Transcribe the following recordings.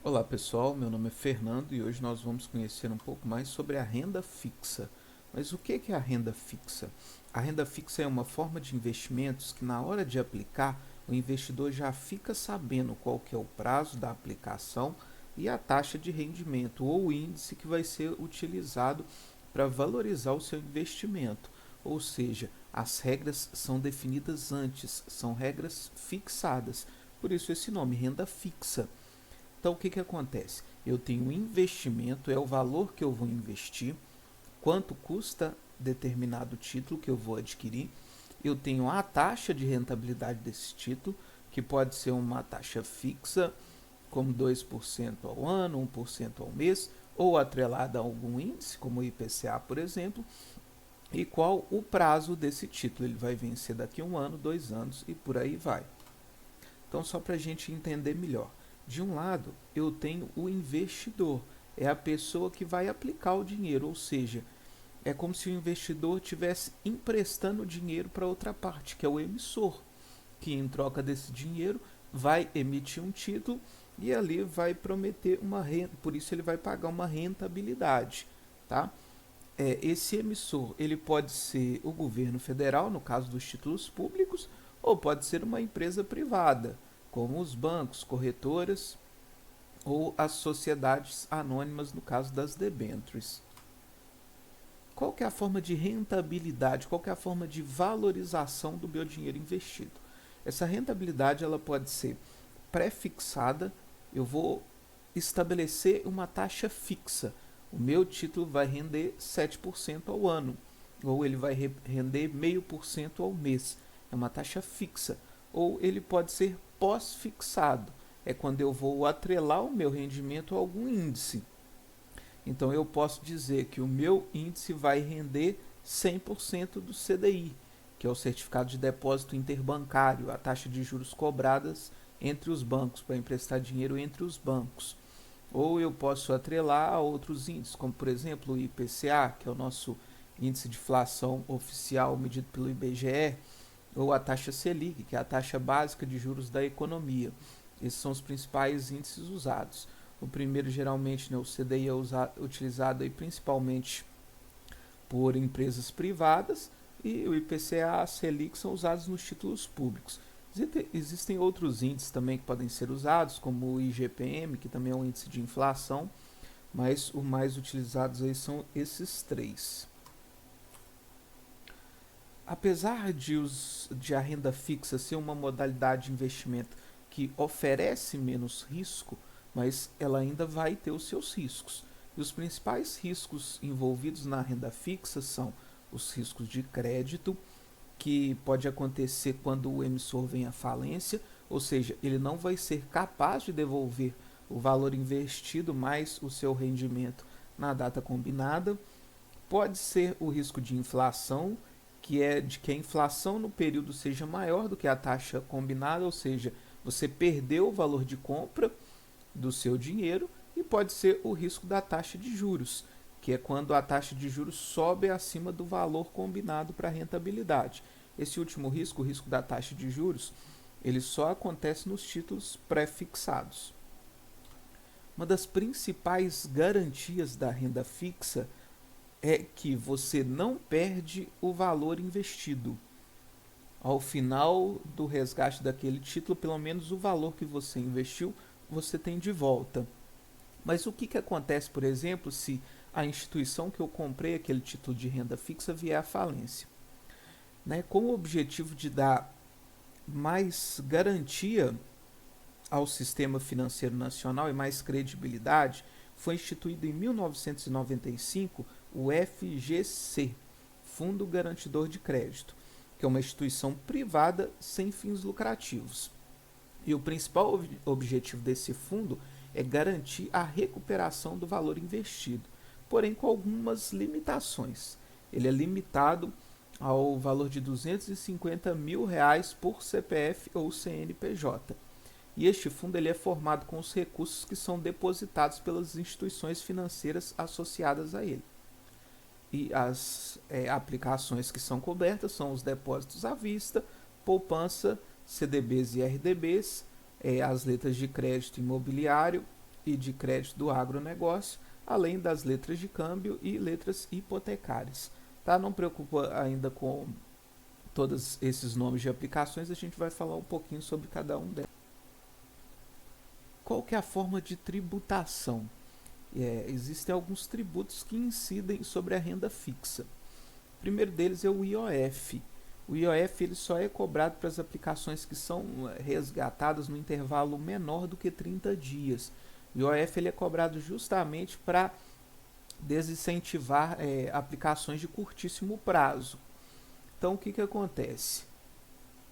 Olá pessoal, meu nome é Fernando e hoje nós vamos conhecer um pouco mais sobre a renda fixa. Mas o que é a renda fixa? A renda fixa é uma forma de investimentos que na hora de aplicar, o investidor já fica sabendo qual que é o prazo da aplicação e a taxa de rendimento ou o índice que vai ser utilizado para valorizar o seu investimento. Ou seja, as regras são definidas antes, são regras fixadas. Por isso esse nome, renda fixa. Então, o que acontece? Eu tenho um investimento, é o valor que eu vou investir, quanto custa determinado título que eu vou adquirir. Eu tenho a taxa de rentabilidade desse título, que pode ser uma taxa fixa, como 2% ao ano, 1% ao mês, ou atrelada a algum índice, como o IPCA, por exemplo, e qual o prazo desse título. Ele vai vencer daqui a 1 ano, 2 anos e por aí vai. Então, só para a gente entender melhor. De um lado, eu tenho o investidor, é a pessoa que vai aplicar o dinheiro, ou seja, é como se o investidor estivesse emprestando dinheiro para outra parte, que é o emissor, que em troca desse dinheiro vai emitir um título e ali vai prometer uma renda, por isso ele vai pagar uma rentabilidade, tá? Esse emissor ele pode ser o governo federal, no caso dos títulos públicos, ou pode ser uma empresa privada, como os bancos, corretoras ou as sociedades anônimas, no caso das debêntures. Qual que é a forma de rentabilidade, qual que é a forma de valorização do meu dinheiro investido? Essa rentabilidade ela pode ser pré-fixada, eu vou estabelecer uma taxa fixa. O meu título vai render 7% ao ano, ou ele vai render 0,5% ao mês. É uma taxa fixa. Ou ele pode ser pós-fixado. É quando eu vou atrelar o meu rendimento a algum índice. Então eu posso dizer que o meu índice vai render 100% do CDI, que é o certificado de depósito interbancário, a taxa de juros cobradas entre os bancos, para emprestar dinheiro entre os bancos. Ou eu posso atrelar a outros índices, como por exemplo o IPCA, que é o nosso índice de inflação oficial medido pelo IBGE, ou a taxa Selic, que é a taxa básica de juros da economia. Esses são os principais índices usados. O primeiro, geralmente, né, o CDI é utilizado aí, principalmente por empresas privadas, e o IPCA, a Selic são usados nos títulos públicos. Existem outros índices também que podem ser usados, como o IGPM, que também é um índice de inflação, mas os mais utilizados aí são esses três. Apesar de a renda fixa ser uma modalidade de investimento que oferece menos risco, mas ela ainda vai ter os seus riscos. E os principais riscos envolvidos na renda fixa são os riscos de crédito, que pode acontecer quando o emissor vem à falência, ou seja, ele não vai ser capaz de devolver o valor investido mais o seu rendimento na data combinada. Pode ser o risco de inflação, que é de que a inflação no período seja maior do que a taxa combinada, ou seja, você perdeu o valor de compra do seu dinheiro, e pode ser o risco da taxa de juros, que é quando a taxa de juros sobe acima do valor combinado para a rentabilidade. Esse último risco, o risco da taxa de juros, ele só acontece nos títulos pré-fixados. Uma das principais garantias da renda fixa é que você não perde o valor investido. Ao final do resgate daquele título, pelo menos o valor que você investiu, você tem de volta. Mas o que acontece, por exemplo, se a instituição que eu comprei aquele título de renda fixa vier à falência? Né? Com o objetivo de dar mais garantia ao sistema financeiro nacional e mais credibilidade, foi instituído em 1995 o FGC, Fundo Garantidor de Crédito, que é uma instituição privada sem fins lucrativos. E o principal objetivo desse fundo é garantir a recuperação do valor investido, porém com algumas limitações. Ele é limitado ao valor de R$ 250 mil por CPF ou CNPJ. E este fundo ele é formado com os recursos que são depositados pelas instituições financeiras associadas a ele. E as aplicações que são cobertas são os depósitos à vista, poupança, CDBs e RDBs, as letras de crédito imobiliário, e de crédito do agronegócio, além das letras de câmbio e letras hipotecárias. Tá? Não preocupa ainda com todos esses nomes de aplicações, a gente vai falar um pouquinho sobre cada um deles. Qual que é a forma de tributação? Existem alguns tributos que incidem sobre a renda fixa. O primeiro deles é o IOF. O IOF ele só é cobrado para as aplicações que são resgatadas no intervalo menor do que 30 dias. O IOF ele é cobrado justamente para desincentivar aplicações de curtíssimo prazo. Então, o que acontece?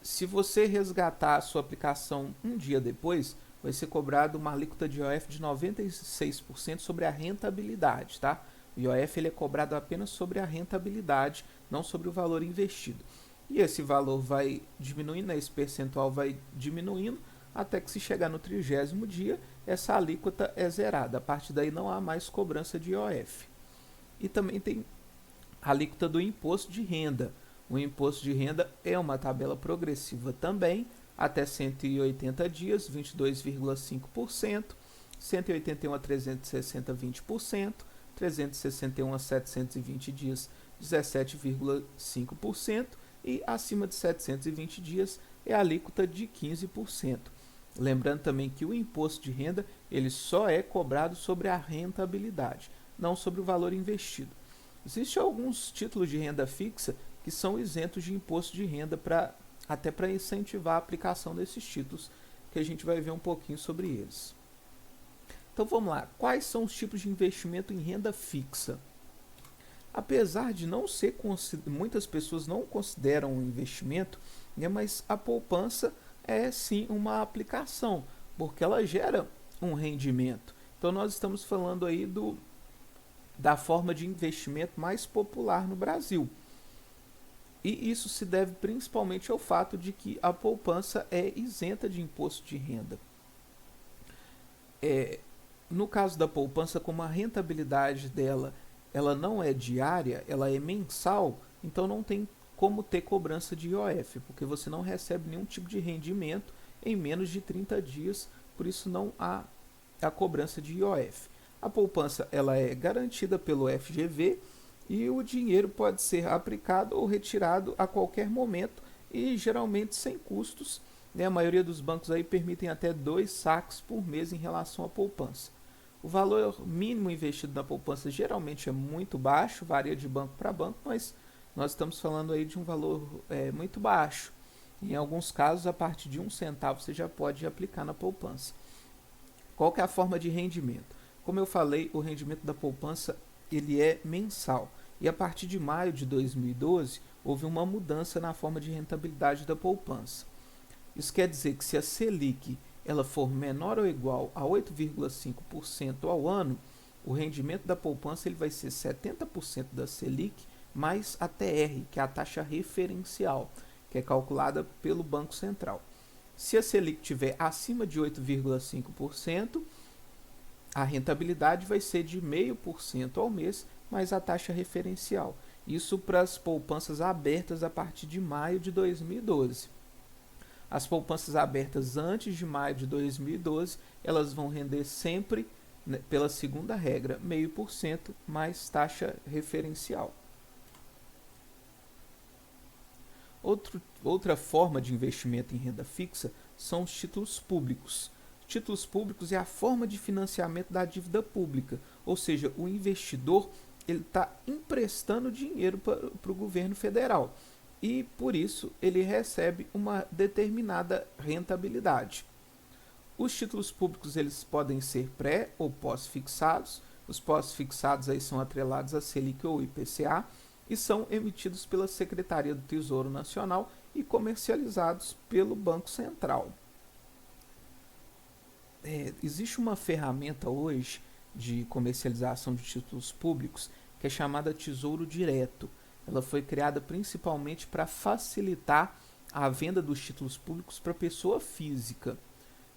Se você resgatar a sua aplicação um dia depois, vai ser cobrado uma alíquota de IOF de 96% sobre a rentabilidade. Tá? O IOF ele é cobrado apenas sobre a rentabilidade, não sobre o valor investido. E esse valor vai diminuindo, esse percentual vai diminuindo, até que se chegar no 30º dia, essa alíquota é zerada. A partir daí não há mais cobrança de IOF. E também tem a alíquota do imposto de renda. O imposto de renda é uma tabela progressiva também, até 180 dias, 22,5%, 181 a 360, 20%, 361 a 720 dias, 17,5%, e acima de 720 dias é a alíquota de 15%. Lembrando também que o imposto de renda ele só é cobrado sobre a rentabilidade, não sobre o valor investido. Existem alguns títulos de renda fixa que são isentos de imposto de renda até para incentivar a aplicação desses títulos, que a gente vai ver um pouquinho sobre eles. Então vamos lá, quais são os tipos de investimento em renda fixa? Apesar de não ser, muitas pessoas não consideram um investimento, né, mas a poupança é sim uma aplicação, porque ela gera um rendimento. Então nós estamos falando aí da forma de investimento mais popular no Brasil. E isso se deve principalmente ao fato de que a poupança é isenta de imposto de renda. No caso da poupança, como a rentabilidade dela ela não é diária, ela é mensal, então não tem como ter cobrança de IOF, porque você não recebe nenhum tipo de rendimento em menos de 30 dias, por isso não há a cobrança de IOF. A poupança ela é garantida pelo FGV e o dinheiro pode ser aplicado ou retirado a qualquer momento e geralmente sem custos. Né? A maioria dos bancos aí permitem até 2 saques por mês em relação à poupança. O valor mínimo investido na poupança geralmente é muito baixo, varia de banco para banco, mas nós estamos falando aí de um valor muito baixo. Em alguns casos, a partir de 1 centavo você já pode aplicar na poupança. Qual que é a forma de rendimento? Como eu falei, o rendimento da poupança ele é mensal. E a partir de maio de 2012, houve uma mudança na forma de rentabilidade da poupança. Isso quer dizer que se a Selic ela for menor ou igual a 8,5% ao ano, o rendimento da poupança ele vai ser 70% da Selic mais a TR, que é a taxa referencial, que é calculada pelo Banco Central. Se a Selic estiver acima de 8,5%, a rentabilidade vai ser de 0,5% ao mês, mais a taxa referencial. Isso para as poupanças abertas a partir de maio de 2012. As poupanças abertas antes de maio de 2012, elas vão render sempre, né, pela segunda regra, 0,5% mais taxa referencial. Outra forma de investimento em renda fixa são os títulos públicos. Títulos públicos é a forma de financiamento da dívida pública, ou seja, o investidor ele está emprestando dinheiro para o governo federal e, por isso, ele recebe uma determinada rentabilidade. Os títulos públicos eles podem ser pré ou pós-fixados. Os pós-fixados aí são atrelados a Selic ou IPCA e são emitidos pela Secretaria do Tesouro Nacional e comercializados pelo Banco Central. Existe uma ferramenta hoje de comercialização de títulos públicos que é chamada Tesouro Direto. Ela foi criada principalmente para facilitar a venda dos títulos públicos para pessoa física.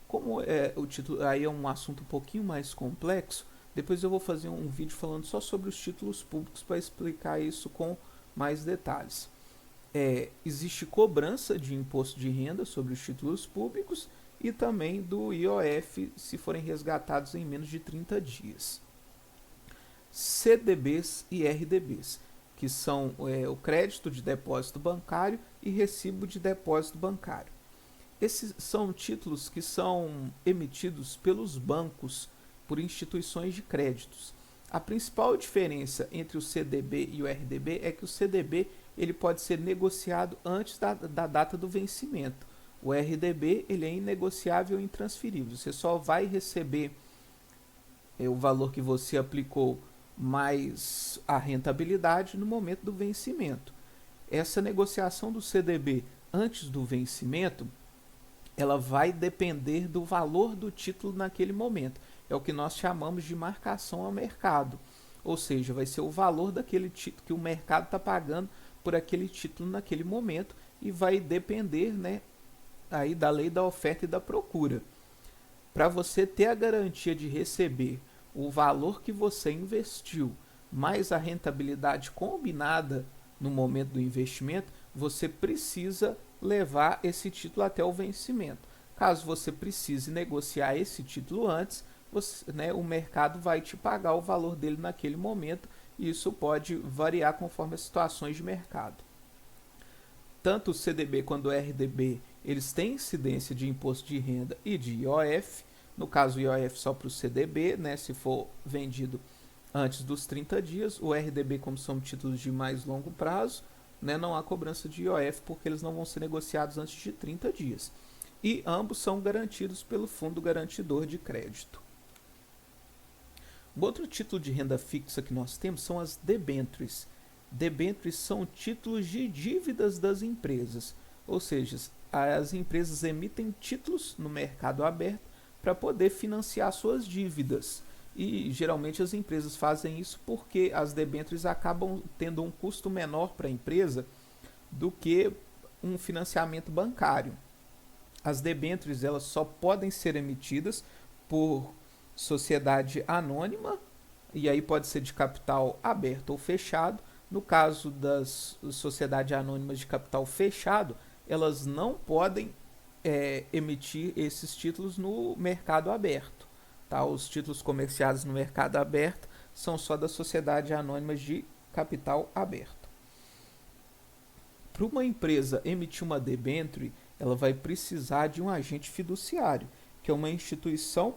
Como o título aí é um assunto um pouquinho mais complexo, depois eu vou fazer um vídeo falando só sobre os títulos públicos para explicar isso com mais detalhes. Existe cobrança de imposto de renda sobre os títulos públicos e também do IOF se forem resgatados em menos de 30 dias. CDBs e RDBs, que são o crédito de depósito bancário e recibo de depósito bancário. Esses são títulos que são emitidos pelos bancos por instituições de créditos. A principal diferença entre o CDB e o RDB é que o CDB ele pode ser negociado antes da data do vencimento. O RDB ele é inegociável e intransferível. Você só vai receber o valor que você aplicou mais a rentabilidade no momento do vencimento. Essa negociação do CDB antes do vencimento ela vai depender do valor do título naquele momento. É o que nós chamamos de marcação ao mercado. Ou seja, vai ser o valor daquele título que o mercado está pagando por aquele título naquele momento e vai depender, né, aí da lei da oferta e da procura. Para você ter a garantia de receber o valor que você investiu mais a rentabilidade combinada no momento do investimento, você precisa levar esse título até o vencimento. Caso você precise negociar esse título antes, o mercado vai te pagar o valor dele naquele momento e isso pode variar conforme as situações de mercado. Tanto o CDB quanto o RDB, eles têm incidência de imposto de renda e de IOF. No caso, o IOF só para o CDB, se for vendido antes dos 30 dias. O RDB, como são títulos de mais longo prazo, não há cobrança de IOF porque eles não vão ser negociados antes de 30 dias. E ambos são garantidos pelo Fundo Garantidor de Crédito. O outro título de renda fixa que nós temos são as debêntures. Debêntures são títulos de dívidas das empresas, ou seja, as empresas emitem títulos no mercado aberto para poder financiar suas dívidas. E geralmente as empresas fazem isso porque as debêntures acabam tendo um custo menor para a empresa do que um financiamento bancário. As debêntures elas só podem ser emitidas por sociedade anônima, e aí pode ser de capital aberto ou fechado. No caso das sociedades anônimas de capital fechado, elas não podem emitir esses títulos no mercado aberto. Tá? Os títulos comerciados no mercado aberto são só das sociedades anônimas de capital aberto. Para uma empresa emitir uma debênture, ela vai precisar de um agente fiduciário, que é uma instituição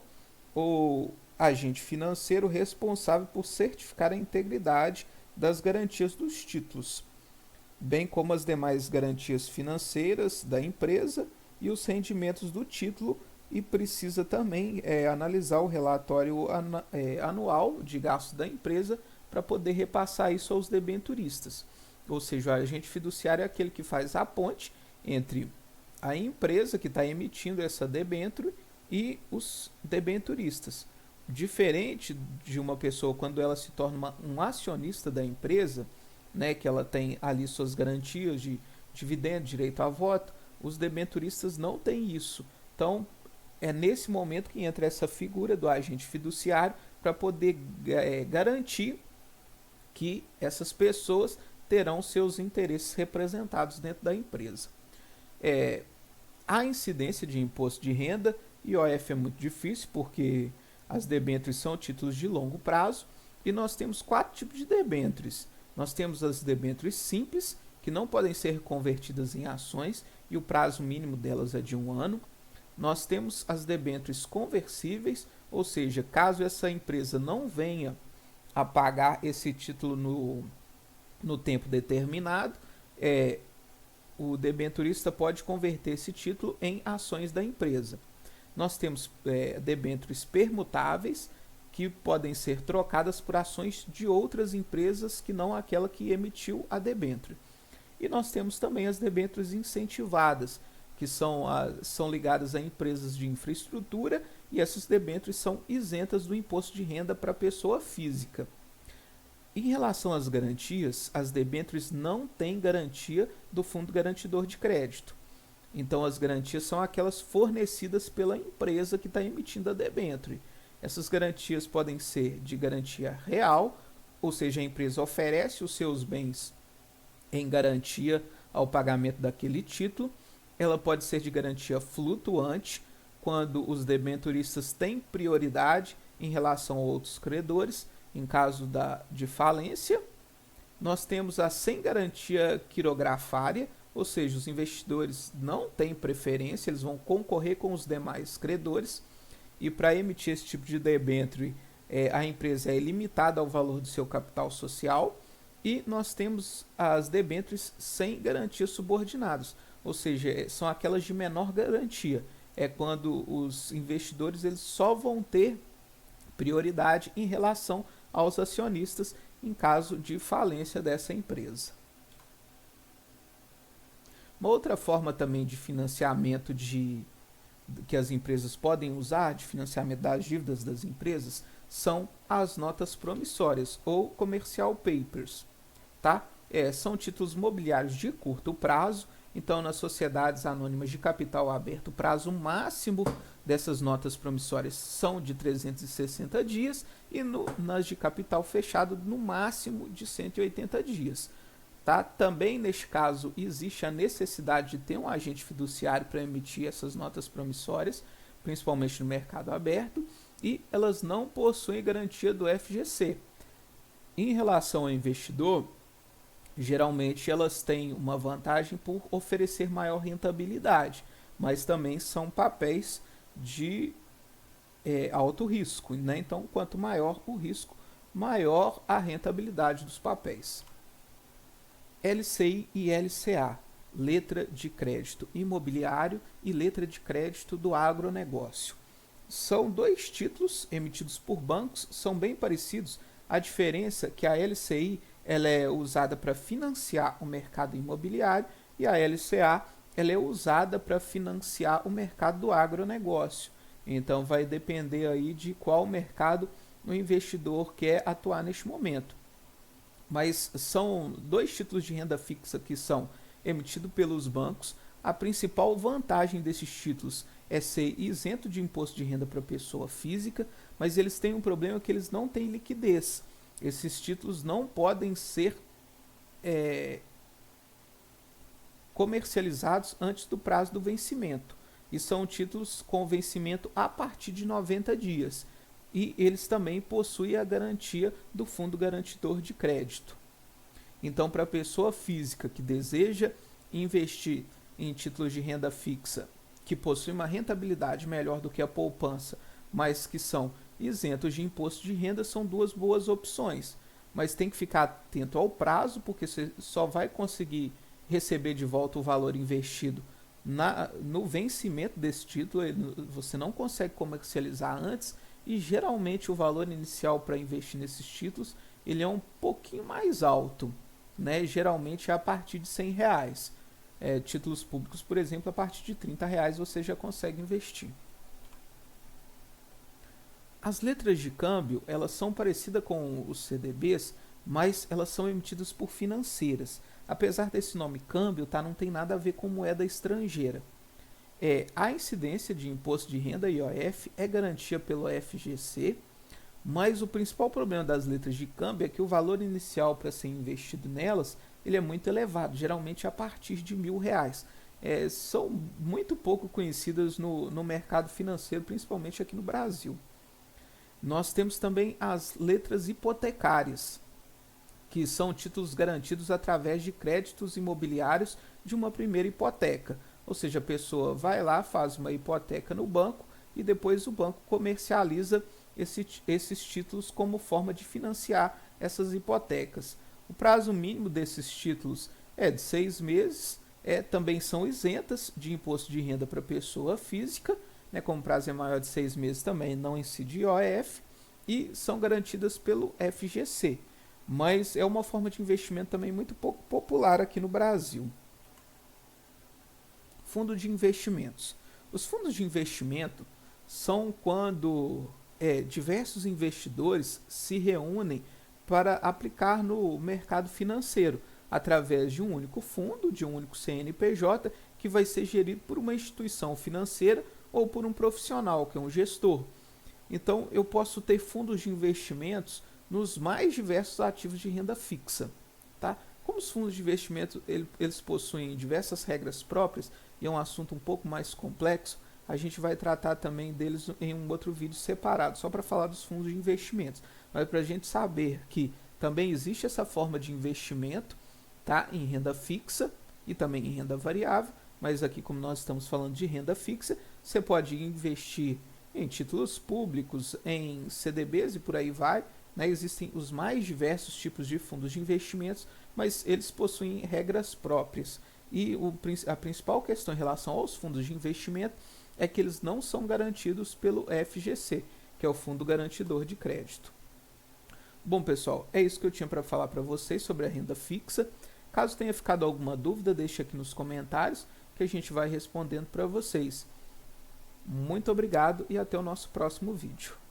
ou agente financeiro responsável por certificar a integridade das garantias dos títulos, bem como as demais garantias financeiras da empresa e os rendimentos do título, e precisa também analisar o relatório anual de gastos da empresa para poder repassar isso aos debenturistas. Ou seja, o agente fiduciário é aquele que faz a ponte entre a empresa que está emitindo essa debênture e os debenturistas. Diferente de uma pessoa quando ela se torna um acionista da empresa, que ela tem ali suas garantias de dividendo, direito a voto, os debenturistas não têm isso. Então, é nesse momento que entra essa figura do agente fiduciário para poder garantir que essas pessoas terão seus interesses representados dentro da empresa. A incidência de imposto de renda, IOF é muito difícil porque as debêntures são títulos de longo prazo e nós temos 4 tipos de debêntures. Nós temos as debêntures simples, que não podem ser convertidas em ações e o prazo mínimo delas é de 1 ano. Nós temos as debêntures conversíveis, ou seja, caso essa empresa não venha a pagar esse título no tempo determinado, o debenturista pode converter esse título em ações da empresa. Nós temos debêntures permutáveis, que podem ser trocadas por ações de outras empresas que não aquela que emitiu a debênture. E nós temos também as debêntures incentivadas, que são ligadas a empresas de infraestrutura, e essas debêntures são isentas do imposto de renda para a pessoa física. Em relação às garantias, as debêntures não têm garantia do Fundo Garantidor de Crédito. Então, as garantias são aquelas fornecidas pela empresa que está emitindo a debênture. Essas garantias podem ser de garantia real, ou seja, a empresa oferece os seus bens em garantia ao pagamento daquele título. Ela pode ser de garantia flutuante, quando os debenturistas têm prioridade em relação a outros credores, em caso de falência. Nós temos a sem garantia quirografária, ou seja, os investidores não têm preferência, eles vão concorrer com os demais credores, e para emitir esse tipo de debênture, a empresa é limitada ao valor do seu capital social. E nós temos as debêntures sem garantias subordinadas, ou seja, são aquelas de menor garantia. É quando os investidores eles só vão ter prioridade em relação aos acionistas em caso de falência dessa empresa. Uma outra forma também de financiamento que as empresas podem usar, de financiamento das dívidas das empresas, são as notas promissórias ou commercial papers. Tá? São títulos mobiliários de curto prazo. Então, nas sociedades anônimas de capital aberto, o prazo máximo dessas notas promissórias são de 360 dias e nas de capital fechado, no máximo de 180 dias. Tá? Também, neste caso, existe a necessidade de ter um agente fiduciário para emitir essas notas promissórias, principalmente no mercado aberto, e elas não possuem garantia do FGC. Em relação ao investidor, geralmente elas têm uma vantagem por oferecer maior rentabilidade, mas também são papéis de alto risco, né? Então, quanto maior o risco, maior a rentabilidade dos papéis. LCI e LCA, letra de crédito imobiliário e letra de crédito do agronegócio. São dois títulos emitidos por bancos, são bem parecidos. A diferença é que a LCI ela é usada para financiar o mercado imobiliário e a LCA ela é usada para financiar o mercado do agronegócio. Então vai depender aí de qual mercado o investidor quer atuar neste momento. Mas são dois títulos de renda fixa que são emitidos pelos bancos. A principal vantagem desses títulos é ser isento de imposto de renda para pessoa física, mas eles têm um problema que eles não têm liquidez. Esses títulos não podem ser comercializados antes do prazo do vencimento. E são títulos com vencimento a partir de 90 dias. E eles também possuem a garantia do Fundo Garantidor de Crédito. Então, para a pessoa física que deseja investir em títulos de renda fixa que possuem uma rentabilidade melhor do que a poupança, mas que são isentos de imposto de renda, são duas boas opções. Mas tem que ficar atento ao prazo, porque você só vai conseguir receber de volta o valor investido no vencimento desse título. Você não consegue comercializar antes, e geralmente o valor inicial para investir nesses títulos ele é um pouquinho mais alto, né? Geralmente é a partir de R$100. Títulos públicos, por exemplo, a partir de R$30 você já consegue investir. As letras de câmbio elas são parecidas com os CDBs, mas elas são emitidas por financeiras. Apesar desse nome câmbio, tá, não tem nada a ver com moeda estrangeira. A incidência de imposto de renda IOF é garantida pelo FGC, mas o principal problema das letras de câmbio é que o valor inicial para ser investido nelas ele é muito elevado, geralmente a partir de R$1.000. São muito pouco conhecidas no mercado financeiro, principalmente aqui no Brasil. Nós temos também as letras hipotecárias, que são títulos garantidos através de créditos imobiliários de uma primeira hipoteca. Ou seja, a pessoa vai lá, faz uma hipoteca no banco e depois o banco comercializa esses títulos como forma de financiar essas hipotecas. O prazo mínimo desses títulos é de 6 meses, também são isentas de imposto de renda para pessoa física, né, como o prazo é maior de 6 meses também não incide IOF, e são garantidas pelo FGC. Mas é uma forma de investimento também muito pouco popular aqui no Brasil. Fundo de investimentos. Os fundos de investimento são quando diversos investidores se reúnem para aplicar no mercado financeiro, através de um único fundo, de um único CNPJ, que vai ser gerido por uma instituição financeira ou por um profissional, que é um gestor. Então, eu posso ter fundos de investimentos nos mais diversos ativos de renda fixa. Tá? Como os fundos de investimento eles possuem diversas regras próprias e é um assunto um pouco mais complexo, a gente vai tratar também deles em um outro vídeo separado, só para falar dos fundos de investimentos. Mas para a gente saber que também existe essa forma de investimento, tá, em renda fixa e também em renda variável, mas aqui como nós estamos falando de renda fixa, você pode investir em títulos públicos, em CDBs e por aí vai, né? Existem os mais diversos tipos de fundos de investimentos, mas eles possuem regras próprias. E a principal questão em relação aos fundos de investimento é que eles não são garantidos pelo FGC, que é o Fundo Garantidor de Crédito. Bom, pessoal, é isso que eu tinha para falar para vocês sobre a renda fixa. Caso tenha ficado alguma dúvida, deixe aqui nos comentários que a gente vai respondendo para vocês. Muito obrigado e até o nosso próximo vídeo.